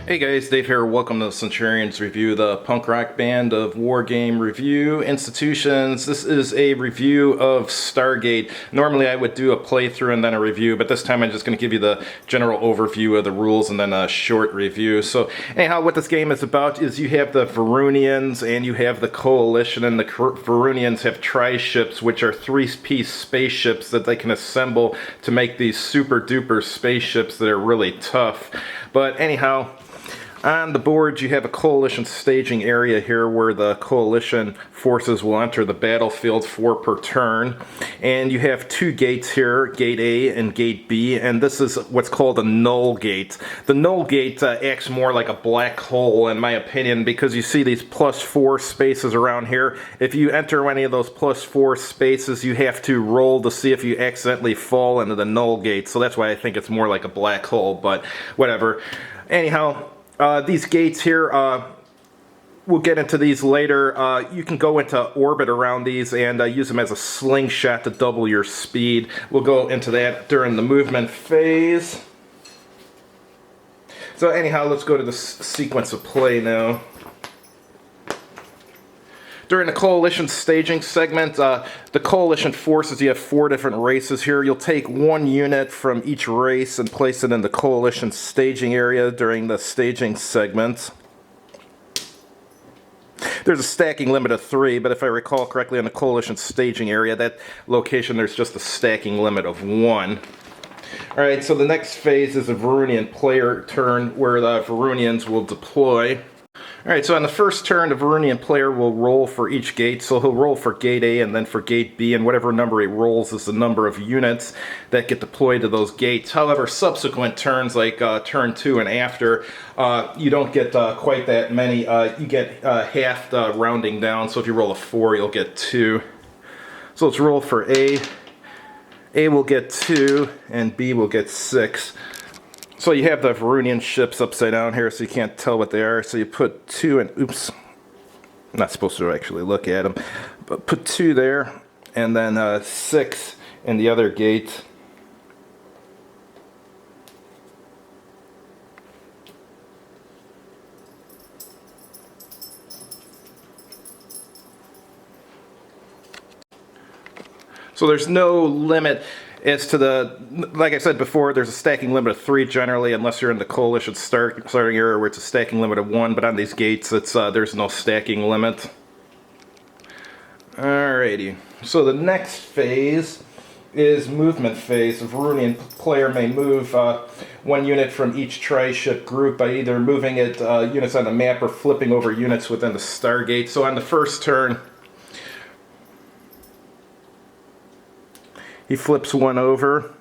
Hey guys, Dave here. Welcome to Centurion's Review, the punk rock band of war game review institutions. This is a review of StarGate. Normally I would do a playthrough and then a review, but this time I'm just going to give you the general overview of the rules and then a short review. So anyhow, what this game is about is you have the Varunians and you have the Coalition, and the Varunians have tri-ships, which are three-piece spaceships that they can assemble to make these super duper spaceships that are really tough. But anyhow, on the board you have a coalition staging area here where the coalition forces will enter the battlefield 4 per turn, and you have two gates here, gate A and gate B, and this is what's called a null gate. The null gate acts more like a black hole in my opinion, because you see these +4 spaces around here. If you enter any of those +4 spaces, you have to roll to see if you accidentally fall into the null gate, so that's why I think it's more like a black hole, but whatever. Anyhow, these gates here, we'll get into these later. You can go into orbit around these and use them as a slingshot to double your speed. We'll go into that during the movement phase. So anyhow, let's go to the sequence of play now. During the Coalition staging segment, the Coalition forces, you have 4 different races here. You'll take 1 unit from each race and place it in the Coalition staging area during the staging segment. There's a stacking limit of 3, but if I recall correctly, on the Coalition staging area, that location, there's just a stacking limit of 1. Alright, so the next phase is a Varunian player turn, where the Varunians will deploy. Alright, so on the first turn, the Varunian player will roll for each gate. So he'll roll for gate A and then for gate B, and whatever number he rolls is the number of units that get deployed to those gates. However, subsequent turns, like turn 2 and after, you don't get quite that many. You get half rounding down, so if you roll a 4, you'll get 2. So let's roll for A. A will get 2, and B will get 6. So you have the Varunian ships upside down here, so you can't tell what they are. So you put 2 and, oops, I'm not supposed to actually look at them, but put 2 there, and then 6 in the other gate. So there's no limit as to the, like I said before, there's a stacking limit of 3 generally, unless you're in the Coalition starting area where it's a stacking limit of 1, but on these gates it's there's no stacking limit. Alrighty, so the next phase is movement phase. The Varunian player may move 1 unit from each tri-ship group by either moving it units on the map or flipping over units within the StarGate. So on the first turn, he flips 1 over.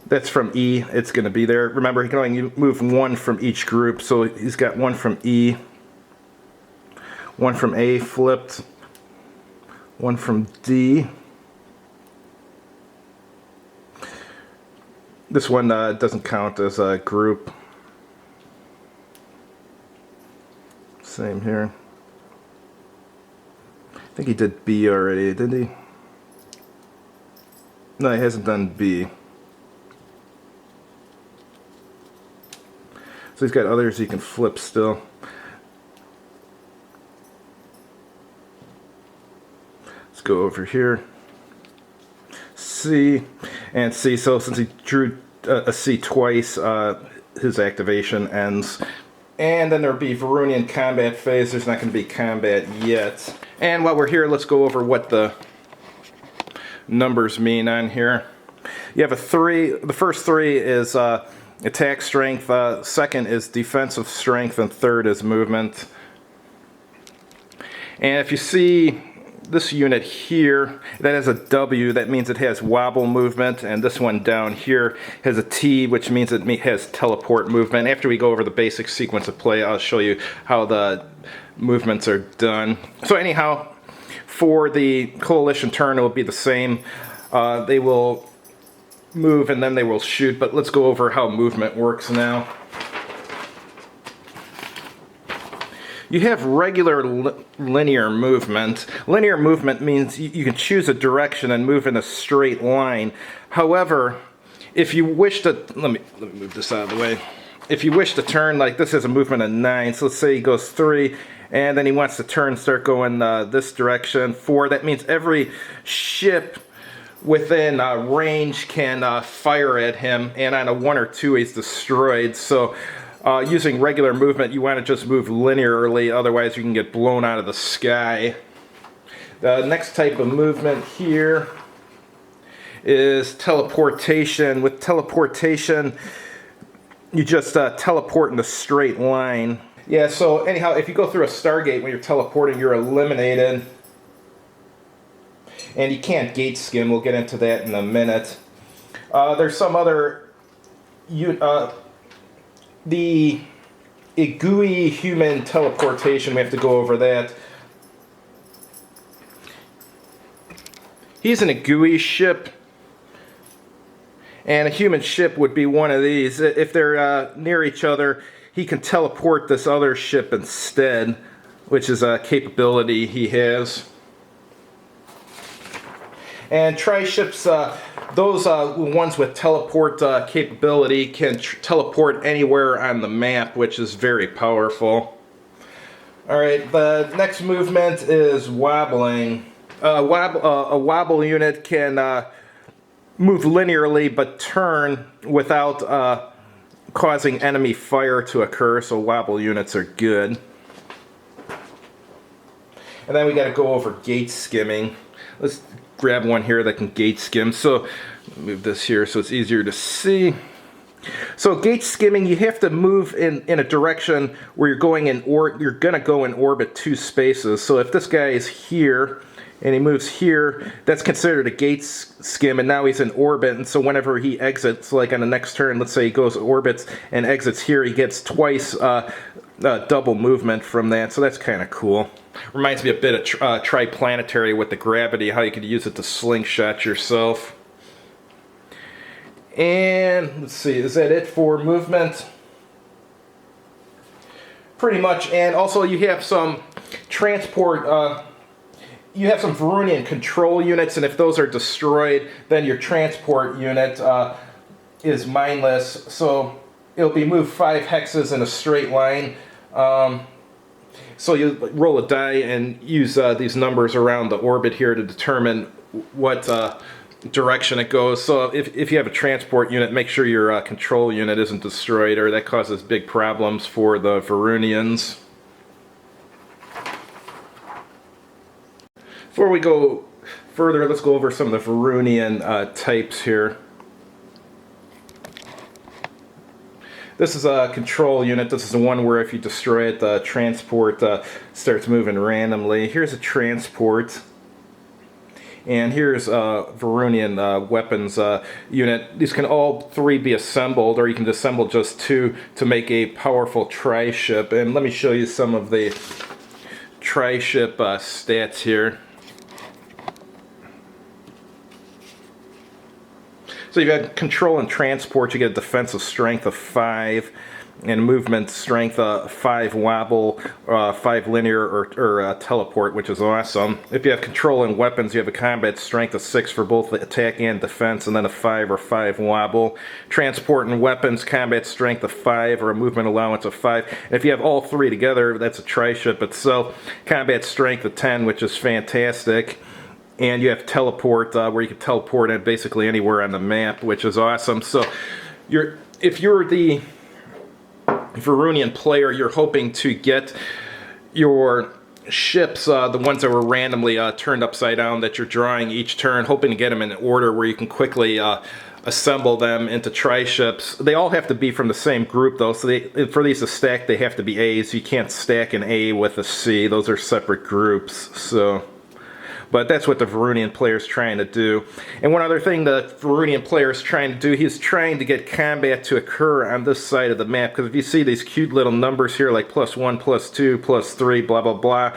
That's from E. It's going to be there. Remember, he can only move 1 from each group, so he's got 1 from E, 1 from A flipped, 1 from D. This one doesn't count as a group. Same here. I think he did B already, didn't he? No, he hasn't done B. So he's got others he can flip still. Let's go over here. C and C. So since he drew a C twice, his activation ends. And then there'll be Varunian combat phase. There's not going to be combat yet. And while we're here, let's go over what the numbers mean on here. You have a 3. The first 3 is attack strength, second is defensive strength, and third is movement. And if you see this unit here, that has a W, that means it has wobble movement, and this one down here has a T, which means it has teleport movement. After we go over the basic sequence of play, I'll show you how the movements are done. So anyhow, for the Coalition turn, it will be the same. They will move and then they will shoot, but let's go over how movement works now. You have regular linear movement. Linear movement means you can choose a direction and move in a straight line. However, if you wish to, let me move this out of the way. if you wish to turn, like this has a movement of 9, so let's say he goes 3, and then he wants to turn, start going this direction, 4. That means every ship within range can fire at him, and on a 1 or 2 he's destroyed. So using regular movement, you want to just move linearly, otherwise you can get blown out of the sky. The next type of movement here is teleportation. With teleportation, you just teleport in a straight line. Yeah, so anyhow, if you go through a Stargate when you're teleporting, you're eliminated. And you can't gate skim, we'll get into that in a minute. There's some other, the GUI human teleportation, we have to go over that. He's in a GUI ship, and a human ship would be one of these. If they're near each other, he can teleport this other ship instead, which is a capability he has. And tri-ships, those ones with teleport capability can teleport anywhere on the map, which is very powerful. Alright, the next movement is wobbling. A wobble unit can move linearly but turn without causing enemy fire to occur, so wobble units are good. And then we got to go over gate skimming. Let's grab one here that can gate skim. So move this here so it's easier to see. So gate skimming, you have to move in a direction where you're going in, or you're gonna go in orbit 2 spaces. So if this guy is here and he moves here, that's considered a gate skim, and now he's in orbit, and so whenever he exits, like on the next turn, let's say he goes orbits and exits here, he gets twice double movement from that, so that's kind of cool. Reminds me a bit of Triplanetary with the gravity, how you could use it to slingshot yourself. And let's see, is that it for movement? Pretty much. And also you have some transport, you have some Varunian control units, and if those are destroyed, then your transport unit is mindless. So it'll be moved 5 hexes in a straight line. So you roll a die and use these numbers around the orbit here to determine what direction it goes. So if you have a transport unit, make sure your control unit isn't destroyed, or that causes big problems for the Varunians. Before we go further, let's go over some of the Varunian types here. This is a control unit. This is the one where if you destroy it, the transport starts moving randomly. Here's a transport. And here's a Varunian weapons unit. These can all 3 be assembled, or you can assemble just 2 to make a powerful tri-ship. And let me show you some of the tri-ship stats here. So you've got control and transport, you get a defensive strength of 5, and movement strength 5 wobble, 5 linear, or teleport, which is awesome. If you have control and weapons, you have a combat strength of 6 for both the attack and defense, and then a 5 or 5 wobble. Transport and weapons, combat strength of 5, or a movement allowance of 5. And if you have all 3 together, that's a tri-ship itself. Combat strength of 10, which is fantastic. And you have teleport, where you can teleport at basically anywhere on the map, which is awesome. So if you're the Varunian player, you're hoping to get your ships, the ones that were randomly turned upside down that you're drawing each turn, hoping to get them in order where you can quickly assemble them into tri-ships. They all have to be from the same group though, so for these to stack, they have to be A's. You can't stack an A with a C. Those are separate groups. So, but that's what the Varunian player is trying to do. And one other thing the Varunian player is trying to do, he's trying to get combat to occur on this side of the map. Because if you see these cute little numbers here, like +1, +2, +3, blah, blah, blah.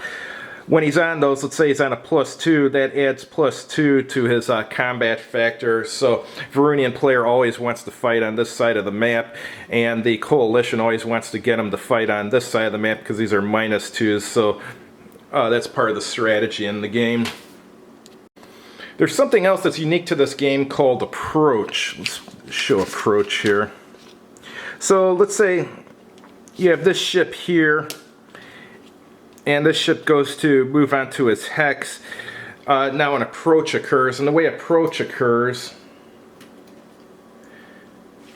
When he's on those, let's say he's on a +2, that adds +2 to his combat factor. So Varunian player always wants to fight on this side of the map, and the coalition always wants to get him to fight on this side of the map because these are -2s. So that's part of the strategy in the game. There's something else that's unique to this game called approach. Let's show approach here. So let's say you have this ship here, and this ship goes to move on to its hex. Now an approach occurs, and the way approach occurs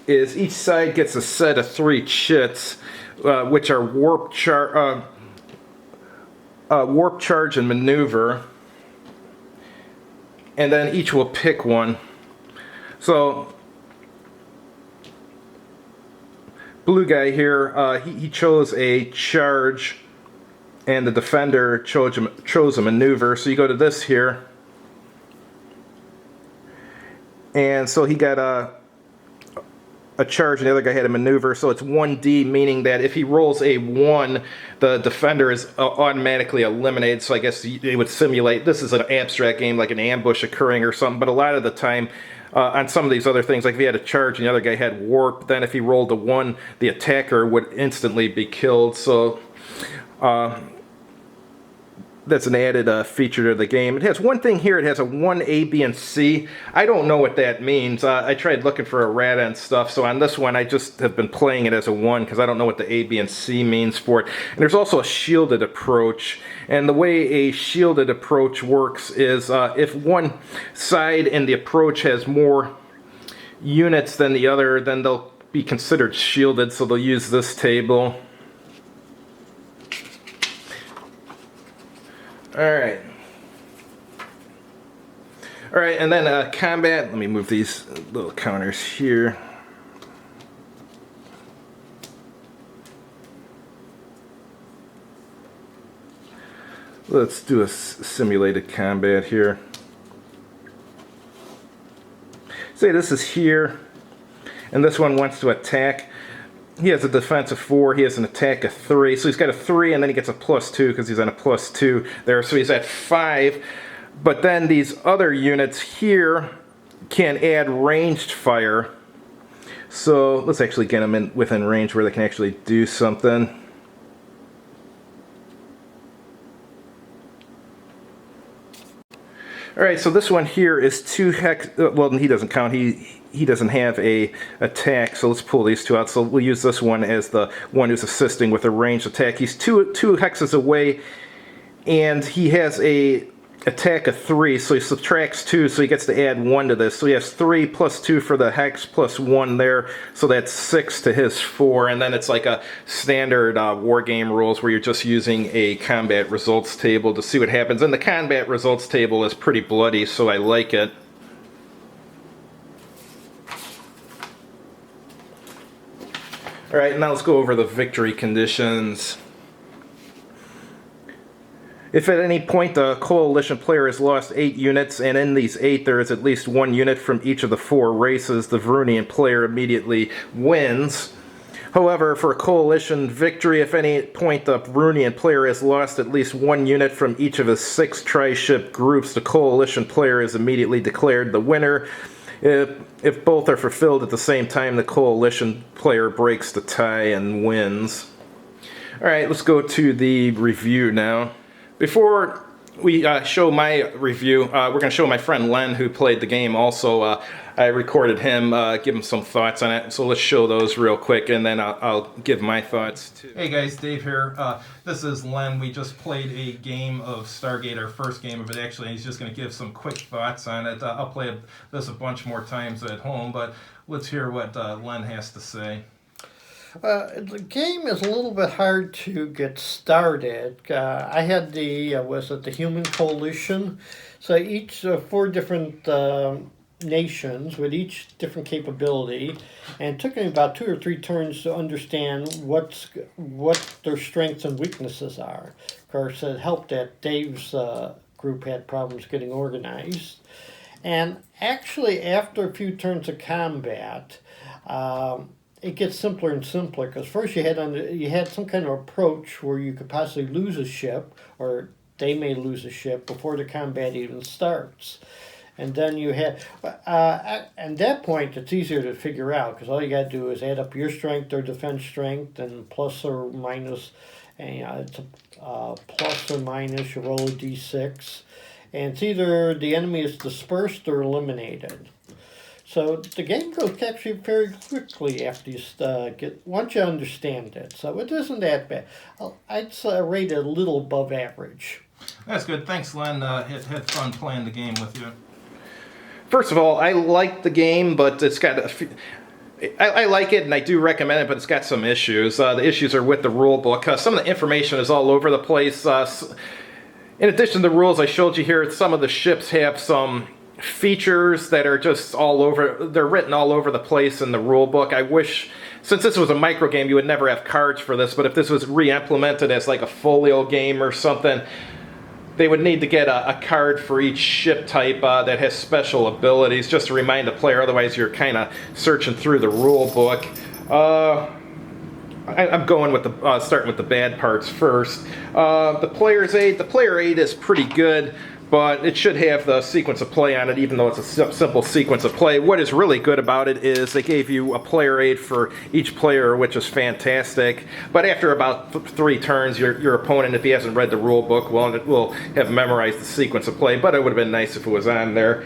is each side gets a set of 3 chits, which are warp charge and maneuver, and then each will pick one. So blue guy here, he chose a charge, and the defender chose a maneuver. So you go to this here, and so he got a charge, and the other guy had a maneuver. So it's 1D, meaning that if he rolls a 1, the defender is automatically eliminated. So I guess it would simulate, this is an abstract game, like an ambush occurring or something, but a lot of the time on some of these other things, like if he had a charge and the other guy had warp, then if he rolled a 1, the attacker would instantly be killed. So that's an added feature to the game. It has one thing here, it has a 1 A, B, and C. I don't know what that means. I tried looking for errata and stuff, so on this one I just have been playing it as a 1 because I don't know what the A, B, and C means for it. And there's also a shielded approach, and the way a shielded approach works is if one side in the approach has more units than the other, then they'll be considered shielded, so they'll use this table. Alright, and then combat. Let me move these little counters here. Let's do a simulated combat here. Say this is here, and this one wants to attack. He has a defense of 4, he has an attack of 3, so he's got a 3 and then he gets a +2 because he's on a +2 there, so he's at 5. But then these other units here can add ranged fire. So let's actually get them within range where they can actually do something. Alright, so this one here is 2 hex, well he doesn't count, he doesn't have a attack, so let's pull these 2 out. So we'll use this one as the one who's assisting with a ranged attack. He's two hexes away, and he has a attack of 3, so he subtracts 2, so he gets to add 1 to this. So he has 3 plus 2 for the hex plus 1 there, so that's 6 to his 4. And then it's like a standard war game rules where you're just using a combat results table to see what happens. And the combat results table is pretty bloody, so I like it. Alright, now let's go over the victory conditions. If at any point the coalition player has lost 8 units, and in these 8 there is at least 1 unit from each of the 4 races, the Varunian player immediately wins. However, for a coalition victory, if at any point the Varunian player has lost at least 1 unit from each of his 6 tri-ship groups, the coalition player is immediately declared the winner. If both are fulfilled at the same time, the coalition player breaks the tie and wins. Alright, let's go to the review now. Before we show my review, we're going to show my friend Len, who played the game also. I recorded him, give him some thoughts on it, so let's show those real quick, and then I'll give my thoughts too. Hey guys, Dave here. This is Len. We just played a game of StarGate, our first game of it actually, and he's just going to give some quick thoughts on it. I'll play this a bunch more times at home, but let's hear what Len has to say. The game is a little bit hard to get started. I had the Human Coalition. So each 4 different nations with each different capability, and it took me about 2 or 3 turns to understand what their strengths and weaknesses are. Of course, it helped that Dave's group had problems getting organized. And actually, after a few turns of combat, it gets simpler and simpler, because first you had some kind of approach where you could possibly lose a ship, or they may lose a ship before the combat even starts. And then you had, at that point, it's easier to figure out, because all you got to do is add up your strength or defense strength, and plus or minus, and it's a plus or minus, you roll a d6, and it's either the enemy is dispersed or eliminated. So the game goes actually very quickly after you once you understand it. So it isn't that bad. I'd rate it a little above average. That's good. Thanks, Len. Had fun playing the game with you. First of all, I like the game, but it's got a few... I like it and I do recommend it, but it's got some issues. The issues are with the rule book. Some of the information is all over the place. In addition to the rules I showed you here, some of the ships have some features that are just all over. They're written all over the place in the rule book. I wish, since this was a micro game, you would never have cards for this, but if this was re-implemented as like a folio game or something, they would need to get a card for each ship type that has special abilities, just to remind the player. Otherwise, you're kind of searching through the rule book. I'm going with the starting with the bad parts first. The player's aid. The player aid is pretty good, but it should have the sequence of play on it, even though it's a simple sequence of play. What is really good about it is they gave you a player aid for each player, which is fantastic. But after about 3 turns, your opponent, if he hasn't read the rule book, will have memorized the sequence of play. But it would have been nice if it was on there.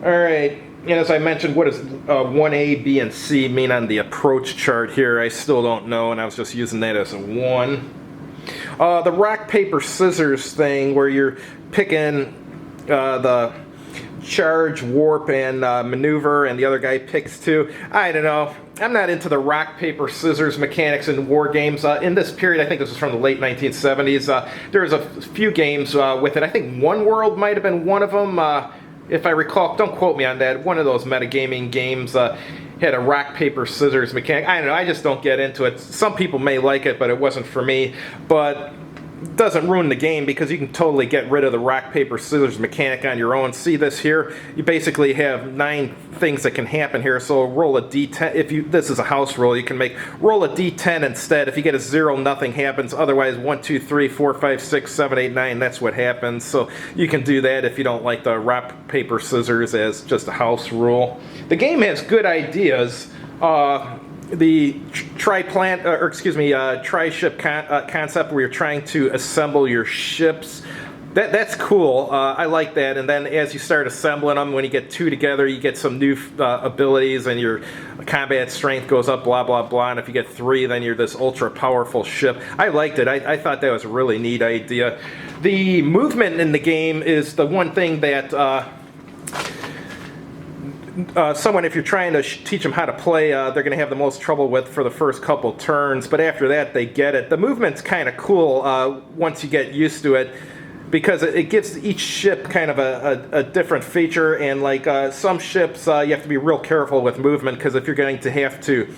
All right. And as I mentioned, what does 1A, B, and C mean on the approach chart here? I still don't know, and I was just using that as a 1. The rock, paper, scissors thing, where you're picking the charge, warp, and maneuver, and the other guy picks 2. I don't know. I'm not into the rock, paper, scissors mechanics in war games. In this period, I think this was from the late 1970s, there was a few games with it. I think One World might have been one of them. If I recall, don't quote me on that, one of those metagaming games had a rock, paper, scissors mechanic. I don't know, I just don't get into it. Some people may like it, but it wasn't for me. But it doesn't ruin the game, because you can totally get rid of the rock, paper, scissors mechanic on your own. See this here? You basically have 9 things that can happen here. So roll a d10. This is a house roll, you can roll a d10 instead. If you get a 0, nothing happens. Otherwise, 1, 2, 3, 4, 5, 6, 7, 8, 9. That's what happens. So you can do that if you don't like the rock, paper, scissors as just a house rule. The game has good ideas. The tri-ship concept, where you're trying to assemble your ships, that's cool. I like that. And then as you start assembling them, when you get 2 together, you get some new abilities, and your combat strength goes up, blah, blah, blah. And if you get 3, then you're this ultra powerful ship. I liked it. I thought that was a really neat idea. The movement in the game is the one thing that someone, if you're trying to teach them how to play, they're going to have the most trouble with for the first couple turns, but after that they get it. The movement's kind of cool once you get used to it, because it gives each ship kind of a different feature, and like some ships you have to be real careful with movement, because if you're going to have to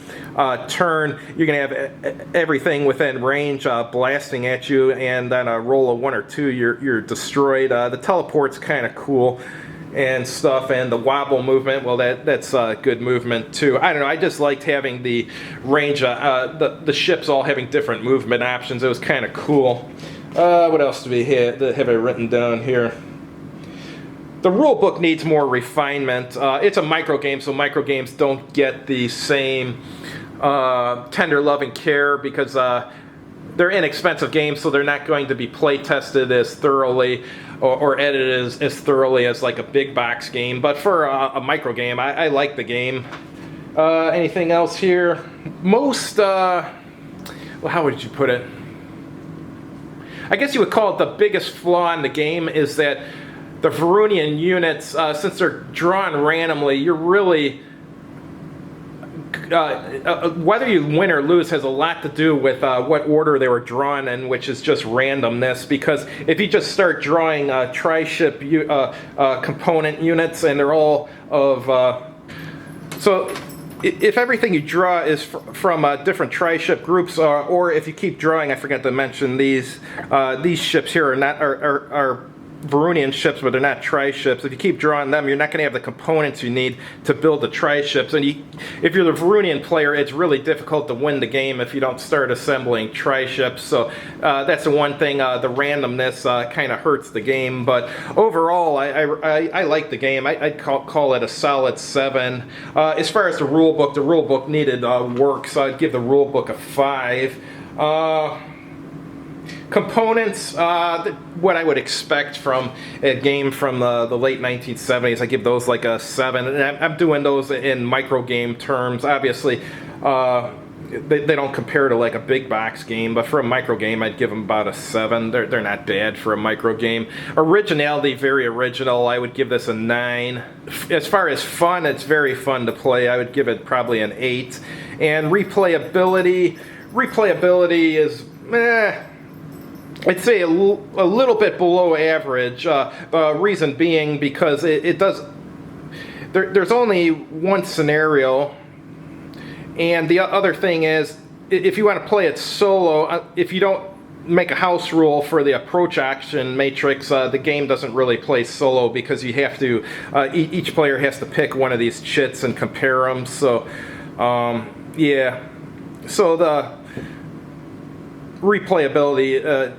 turn, you're going to have everything within range blasting at you, and then a roll of 1 or 2, you're destroyed. The teleport's kind of cool and stuff, and the wobble movement, well, that's good movement too. I don't know, I just liked having the range, the ships all having different movement options. It was kind of cool. What else do we have I written down here? The rule book needs more refinement. It's a micro game, so micro games don't get the same tender loving care, because they're inexpensive games, so they're not going to be play tested as thoroughly or edited as thoroughly as like a big box game. But for a micro game, I like the game. Anything else here? Most, well, how would you put it? I guess you would call it the biggest flaw in the game is that the Varunian units, since they're drawn randomly, you're really... whether you win or lose has a lot to do with what order they were drawn in, which is just randomness. Because if you just start drawing tri-ship component units, and they're all of... so if everything you draw is from different tri-ship groups, or if you keep drawing, I forgot to mention these ships here are Varunian ships, but they're not tri-ships. If you keep drawing them, you're not going to have the components you need to build the tri-ships. And if you're the Varunian player, it's really difficult to win the game if you don't start assembling tri-ships. So that's the one thing. The randomness kind of hurts the game. But overall, I like the game. I'd call it a solid 7. As far as the rule book needed work, so I'd give the rule book a 5. Components, what I would expect from a game from the late 1970s, I give those like a 7. And I'm doing those in micro game terms. Obviously, they don't compare to like a big box game, but for a micro game, I'd give them about a 7. They're not bad for a micro game. Originality, very original. I would give this a 9. As far as fun, it's very fun to play. I would give it probably an 8. And replayability is, I'd say a little bit below average. Reason being because it does. There's only one scenario. And the other thing is, if you want to play it solo, if you don't make a house rule for the approach action matrix, the game doesn't really play solo because you have to, each player has to pick one of these chits and compare them. So, yeah. So the replayability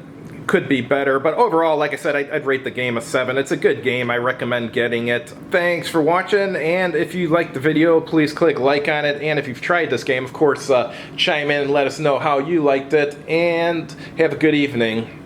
could be better, but overall, like I said, I'd rate the game a 7. It's a good game. I recommend getting it. Thanks for watching, and if you liked the video, please click like on it, and if you've tried this game, of course, chime in and let us know how you liked it, and have a good evening.